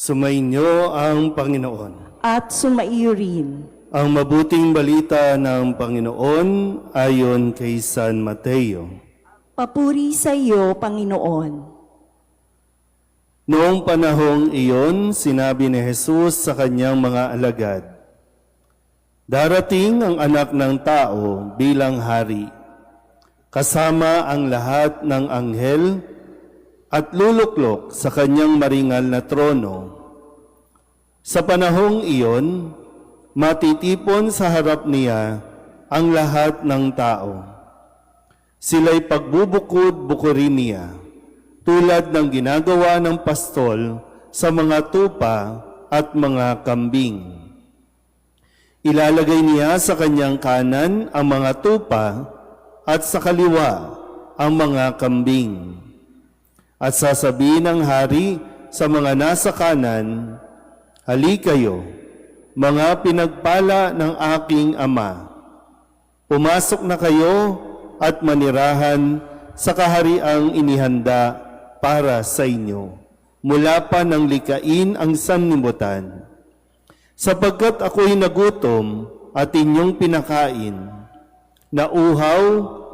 Sumainyo ang Panginoon. At sumaiyo rin. Ang mabuting balita ng Panginoon ayon kay San Mateo. Papuri sa iyo, Panginoon. Noong panahong iyon, sinabi ni Jesus sa kanyang mga alagad, "Darating ang Anak ng Tao bilang hari, kasama ang lahat ng anghel at luluklok sa kanyang maringal na trono. Sa panahong iyon, matitipon sa harap niya ang lahat ng tao. Sila'y pagbubukod-bukurin niya, tulad ng ginagawa ng pastol sa mga tupa at mga kambing. Ilalagay niya sa kanyang kanan ang mga tupa at sa kaliwa ang mga kambing. At sasabihin ng hari sa mga nasa kanan, 'Halikayo, mga pinagpala ng aking Ama. Pumasok na kayo at manirahan sa kahariang inihanda para sa inyo, mula pa nang likain ang sanlibutan. Sapagkat ako'y nagutom at inyong pinakain, nauhaw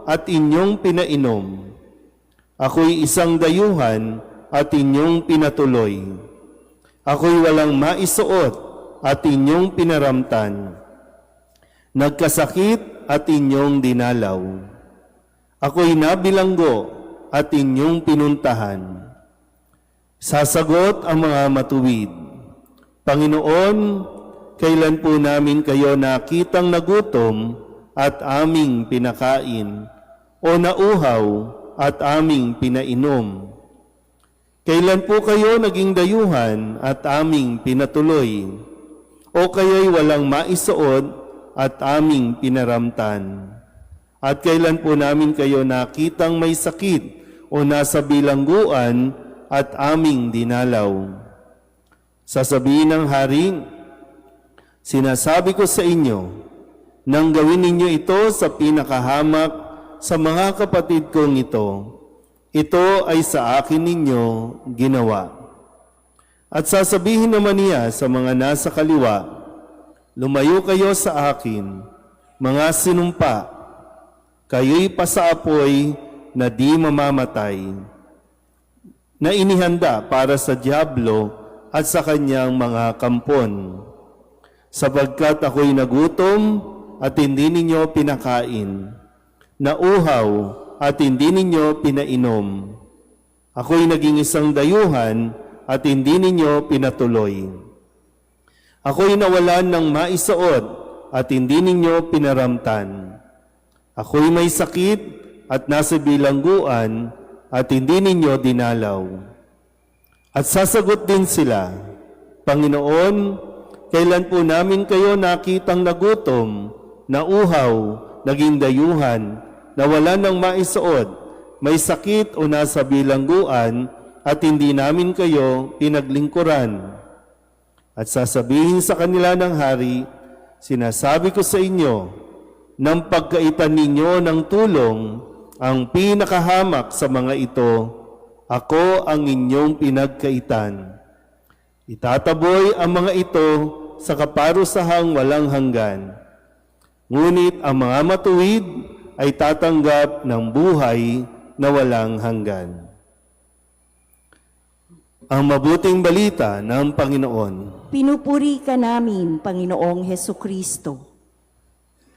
at inyong pinainom. Ako'y isang dayuhan at inyong pinatuloy. Ako'y walang maisuot at inyong pinaramtan. Nagkasakit at inyong dinalaw. Ako'y nabilanggo at inyong pinuntahan." Sasagot ang mga matuwid, "Panginoon, kailan po namin kayo nakitang nagutom at aming pinakain, o nauhaw at aming pinainom? Kailan po kayo naging dayuhan at aming pinatuloy? O kayo'y walang maisuot at aming pinaramtan? At kailan po namin kayo nakitang may sakit o nasa bilangguan at aming dinalaw?" Sasabihin ng hari, "Sinasabi ko sa inyo, nang gawin ninyo ito sa pinakahamak sa mga kapatid kong ito ay sa akin ninyo ginawa." At sasabihin naman niya sa mga nasa kaliwa, "Lumayo kayo sa akin, mga sinumpa, kayo'y pasaapoy na di mamamatay, na inihanda para sa dyablo at sa kanyang mga kampon. Sapagkat ako'y nagutom at hindi ninyo pinakain, nauhaw at hindi ninyo pinainom. Ako'y naging isang dayuhan at hindi ninyo pinatuloy. Ako'y nawalan ng maisuot at hindi ninyo pinaramtan. Ako'y may sakit at nasa bilangguan at hindi ninyo dinalaw." At sasagot din sila, "Panginoon, kailan po namin kayo nakitang nagutom, nauhaw, naging dayuhan, nawalan ng maisuot, may sakit o nasa bilangguan, at hindi namin kayo pinaglingkuran?" At sasabihin sa kanila ng hari, "Sinasabi ko sa inyo, nang pagkaitan ninyo ng tulong ang pinakahamak sa mga ito, ako ang inyong pinagkaitan. Itataboy ang mga ito sa kaparusahang walang hanggan. Ngunit ang mga matuwid ay tatanggap ng buhay na walang hanggan." Ang mabuting balita ng Panginoon. Pinupuri ka namin, Panginoong Hesukristo.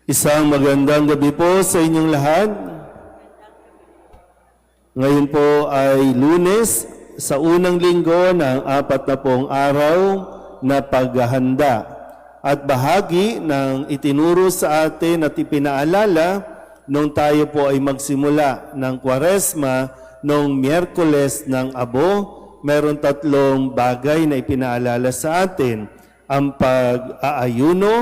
Isang magandang gabi po sa inyong lahat. Ngayon po ay Lunes, sa unang linggo ng 40 araw na paghahanda at bahagi ng itinuro sa atin at ipinaalala nung tayo po ay magsimula ng Kwaresma noong Miyerkules ng Abo. Meron 3 bagay na ipinaalala sa atin: ang pag-aayuno,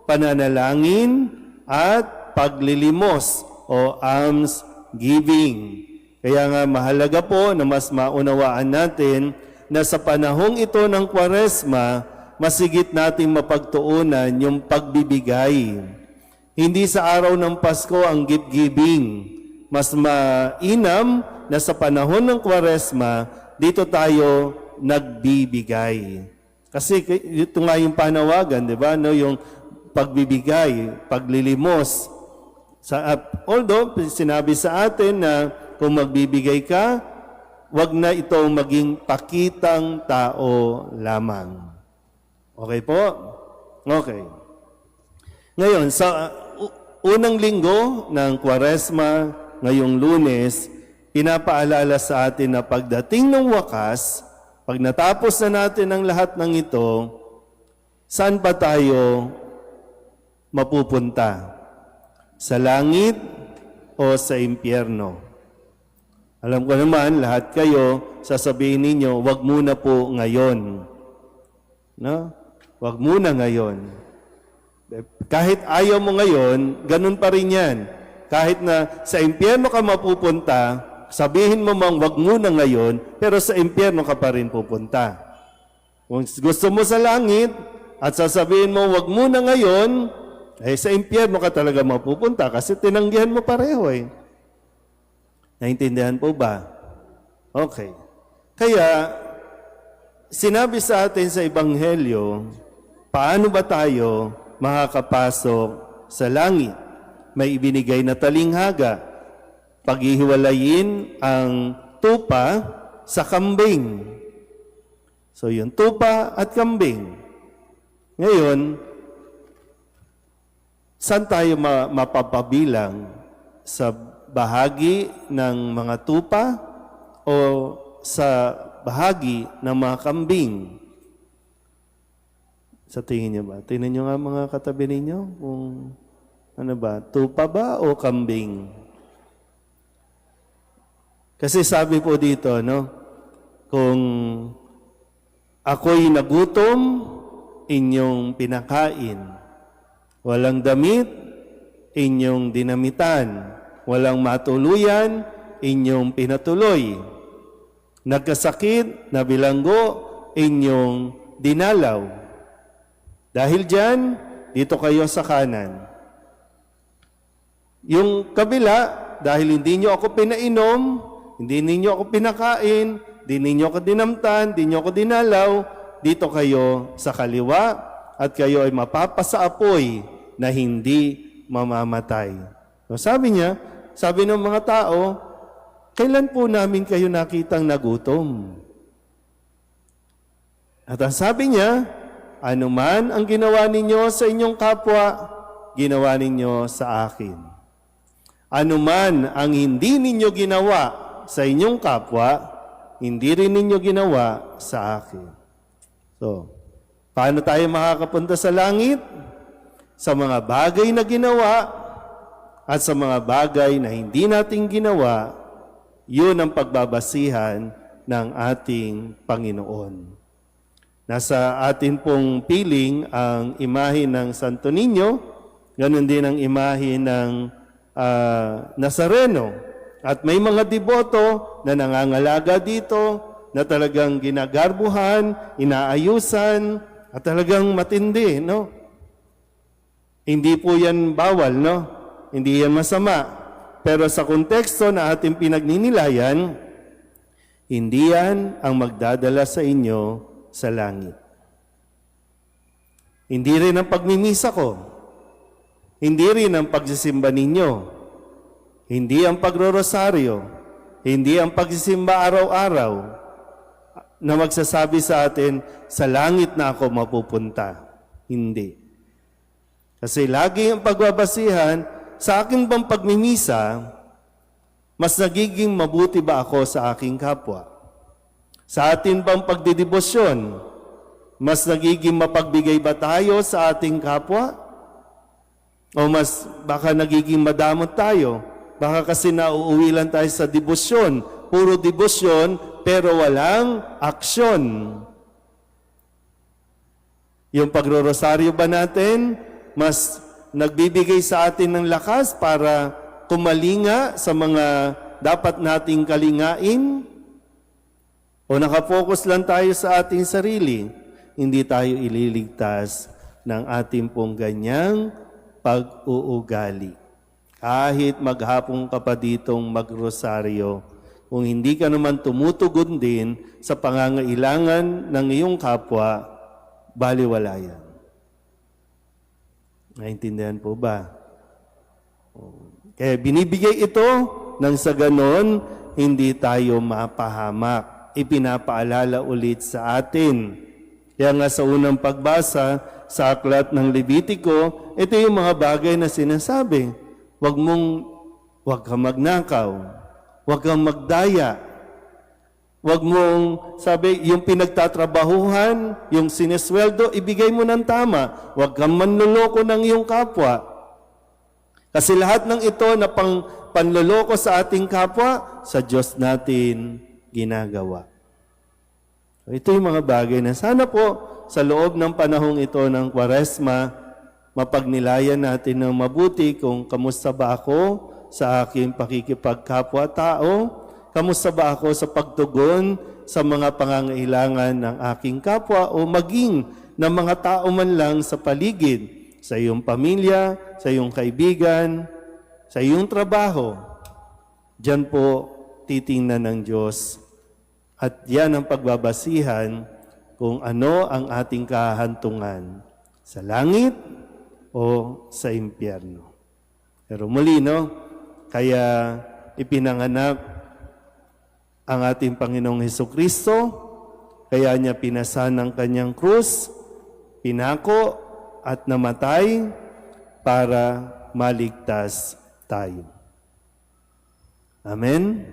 pananalangin, at paglilimos o almsgiving. Kaya nga mahalaga po na mas maunawaan natin na sa panahong ito ng Kwaresma, masigit nating mapagtuunan yung pagbibigay. Hindi sa araw ng Pasko ang gift-giving. Mas mainam na sa panahon ng Kwaresma, dito tayo nagbibigay. Kasi ito nga yung panawagan, di ba? No, yung pagbibigay, paglilimos. Although sinabi sa atin na kung magbibigay ka, wag na ito maging pakitang tao lamang. Okay po? Okay. Ngayon, sa unang linggo ng Kwaresma, ngayong Lunes, pinapaalala sa atin na pagdating ng wakas, pag natapos na natin ang lahat ng ito, saan pa tayo mapupunta? Sa langit o sa impyerno? Alam ko naman, lahat kayo, sasabihin ninyo, wag muna po ngayon. No? Wag muna ngayon. Kahit ayaw mo ngayon, ganun pa rin yan. Kahit na sa impyerno ka mapupunta, sabihin mo mang wag muna ngayon, pero sa impyerno ka pa rin pupunta. Kung gusto mo sa langit, at sasabihin mo wag muna ngayon, sa impyerno ka talaga mapupunta kasi tinanggihan mo pareho eh. Naintindihan po ba? Okay. Kaya, sinabi sa atin sa Ebanghelyo, paano ba tayo makakapasok sa langit? May ibinigay na talinghaga. Paghihiwalayin ang tupa sa kambing. So, yung tupa at kambing. Ngayon, saan tayo mapapabilang? Sa bahagi ng mga tupa o sa bahagi ng mga kambing? Sa tingin niyo ba? Tingnan niyo nga mga katabi ninyo kung ano ba, tupa ba o kambing? Kasi sabi po dito, no, kung ako'y nagutom, inyong pinakain. Walang damit, inyong dinamitan. Walang matuluyan, inyong pinatuloy. Nagkasakit, nabilanggo, inyong dinalaw. Dahil dyan, dito kayo sa kanan. Yung kabila, dahil hindi nyo ako pinainom, hindi ninyo ako pinakain, hindi ninyo ako dinamtan, hindi nyo ako dinalaw, dito kayo sa kaliwa at kayo ay mapapasaapoy na hindi mamamatay. So sabi niya, sabi ng mga tao, kailan po namin kayo nakitang nagutom? At ang sabi niya, anuman ang ginawa ninyo sa inyong kapwa, ginawa ninyo sa akin. Anuman ang hindi ninyo ginawa sa inyong kapwa, hindi rin ninyo ginawa sa akin. So, paano tayo makakapunta sa langit? Sa mga bagay na ginawa at sa mga bagay na hindi natin ginawa, yun ang pagbabasihan ng ating Panginoon. Nasa atin pong piling ang imahe ng Santo Niño, ganun din ang imahe ng Nazareno. At may mga deboto na nangangalaga dito, na talagang ginagarbuhan, inaayusan, at talagang matindi, no? Hindi po yan bawal, no? Hindi yan masama. Pero sa konteksto na ating pinagninilayan, hindi yan ang magdadala sa inyo sa langit. Hindi rin ang pagmimisa ko. Hindi rin ang pagsisimba ninyo. Hindi ang pagrorosaryo. Hindi ang pagsisimba araw-araw na magsasabi sa atin, sa langit na ako mapupunta. Hindi. Kasi lagi ang pagbabasihan, sa akin bang pagmimisa, mas nagiging mabuti ba ako sa aking kapwa? Sa atin bang pagdidibosyon, mas nagiging mapagbigay ba tayo sa ating kapwa? O mas baka nagiging madamot tayo? Baka kasi nauuwi lang tayo sa dibosyon. Puro dibosyon, pero walang aksyon. Yung pagrorosaryo ba natin, mas nagbibigay sa atin ng lakas para kumalinga sa mga dapat nating kalingain? O nakafocus lang tayo sa ating sarili? Hindi tayo ililigtas ng ating pong ganyang pag-uugali. Kahit maghapon ka pa ditong magrosaryo, Kung hindi ka naman tumutugon din sa pangangailangan ng iyong kapwa, baliwala yan. Naintindihan po ba? Kaya binibigay ito nang sa ganon, hindi tayo mapahamak. Ipinapaalala ulit sa atin. Kaya nga sa unang pagbasa sa aklat ng Levitico, ito yung mga bagay na sinasabi. Huwag kang magnakaw. Huwag kang magdaya. Huwag mong, sabi, yung pinagtatrabahuhan, yung sinesweldo, ibigay mo ng tama. Huwag kang manloloko ng iyong kapwa. Kasi lahat ng ito na panloloko sa ating kapwa, sa Diyos natin ginagawa. So, ito yung mga bagay na sana po sa loob ng panahong ito ng Kwaresma, mapagnilayan natin ng mabuti kung kamusta ba ako sa aking pakikipagkapwa-tao, kamusta ba ako sa pagtugon sa mga pangangailangan ng aking kapwa o maging ng mga tao man lang sa paligid, sa iyong pamilya, sa iyong kaibigan, sa iyong trabaho. Diyan po titingnan ng Diyos at yan ang pagbabasihan kung ano ang ating kahantungan sa langit o sa impyerno. Pero muli, no? Kaya ipinanganak ang ating Panginoong Hesukristo, kaya niya pinasan ang kanyang krus, pinako at namatay para maligtas tayo. Amen?